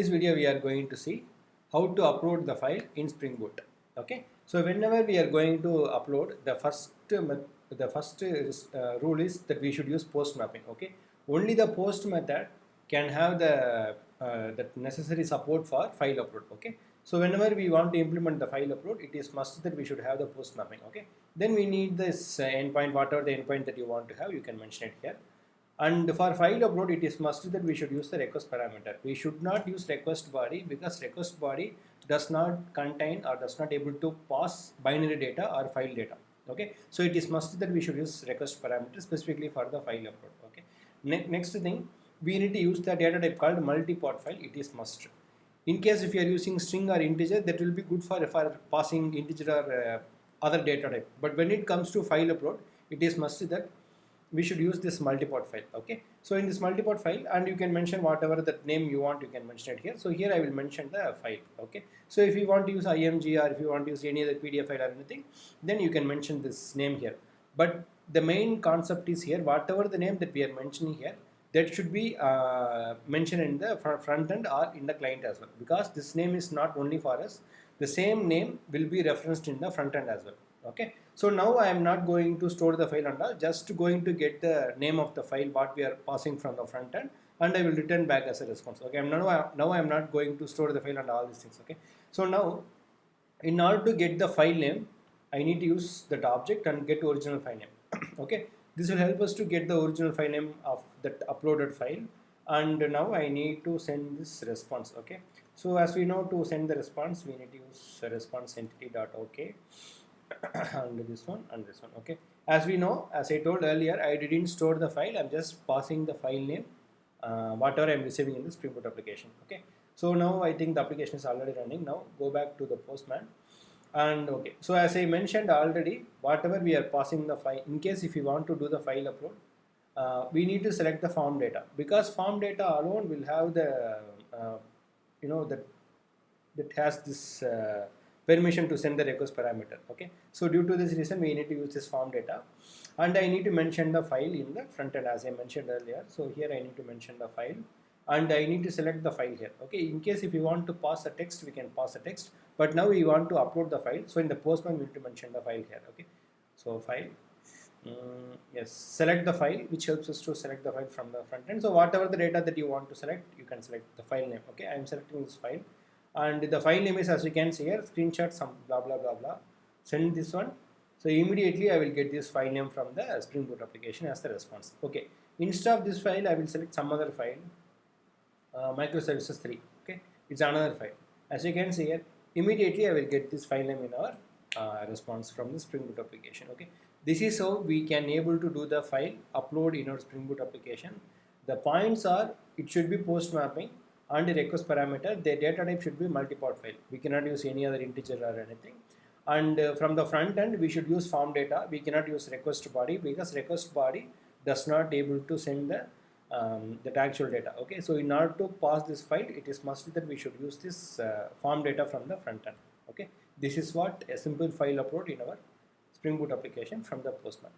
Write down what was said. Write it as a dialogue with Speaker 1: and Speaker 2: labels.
Speaker 1: this video we are going to see how to upload the file in Spring Boot. Okay, so whenever we are going to upload, the first rule is that we should use post mapping. Okay, only the post method can have the necessary support for file upload. Okay, so whenever we want to implement the file upload, it is must that we should have the post mapping. Okay, then we need this endpoint, whatever the endpoint that you want to have, you can mention it here. And for file upload, it is must that we should use the request parameter. We should not use request body, because request body does not contain or does not able to pass binary data or file data. Okay, so it is must that we should use request parameter specifically for the file upload. Okay, next thing, we need to use the data type called multi-part file. It is must. In case if you are using string or integer, that will be good for passing integer or other data type. But when it comes to file upload, it is must that we should use this multi-part file. Okay, so in this multi-part file, and you can mention whatever the name you want, you can mention it here. So here I will mention the file. Okay, so if you want to use img or if you want to use any other pdf file or anything, then you can mention this name here. But the main concept is here, whatever the name that we are mentioning here, that should be mentioned in the front end or in the client as well, because this name is not only for us, the same name will be referenced in the front end as well. Okay, so now I am not going to store the file and all, just going to get the name of the file what we are passing from the front end, and I will return back as a response. Okay, now I am not going to store the file and all these things. Okay, so now in order to get the file name, I need to use that object and get original file name. Okay, this will help us to get the original file name of that uploaded file, and now I need to send this response. Okay, so as we know, to send the response we need to use response entity.ok and this one and this one. Okay, as we know, as I told earlier, I didn't store the file, I'm just passing the file name whatever I'm receiving in the Spring Boot application. Okay, so now I think the application is already running. Now go back to the Postman, and okay, so as I mentioned already, whatever we are passing the file, in case if you want to do the file upload, we need to select the form data, because form data alone will have the that has this permission to send the request parameter. Okay, so due to this reason we need to use this form data, and I need to mention the file in the front end as I mentioned earlier. So here I need to mention the file, and I need to select the file here. Okay, in case if you want to pass a text, we can pass a text, but now we want to upload the file, so in the Postman we need to mention the file here. Okay, so file, yes, select the file, which helps us to select the file from the front end. So whatever the data that you want to select, you can select the file name. Okay, I am selecting this file, and the file name is, as you can see here, screenshot some blah blah blah blah, send this one. So immediately I will get this file name from the Spring Boot application as the response. Okay, instead of this file I will select some other file, microservices 3. Okay, it's another file. As you can see here, immediately I will get this file name in our response from the Spring Boot application. Okay, this is how we can able to do the file upload in our Spring Boot application. The points are, it should be post mapping, and the request parameter, the data type should be multi-part file. We cannot use any other integer or anything. And from the front end, we should use form data. We cannot use request body, because request body does not able to send the actual data. Okay, so in order to pass this file, it is must that we should use this form data from the front end. Okay, this is what a simple file upload in our Spring Boot application from the Postman.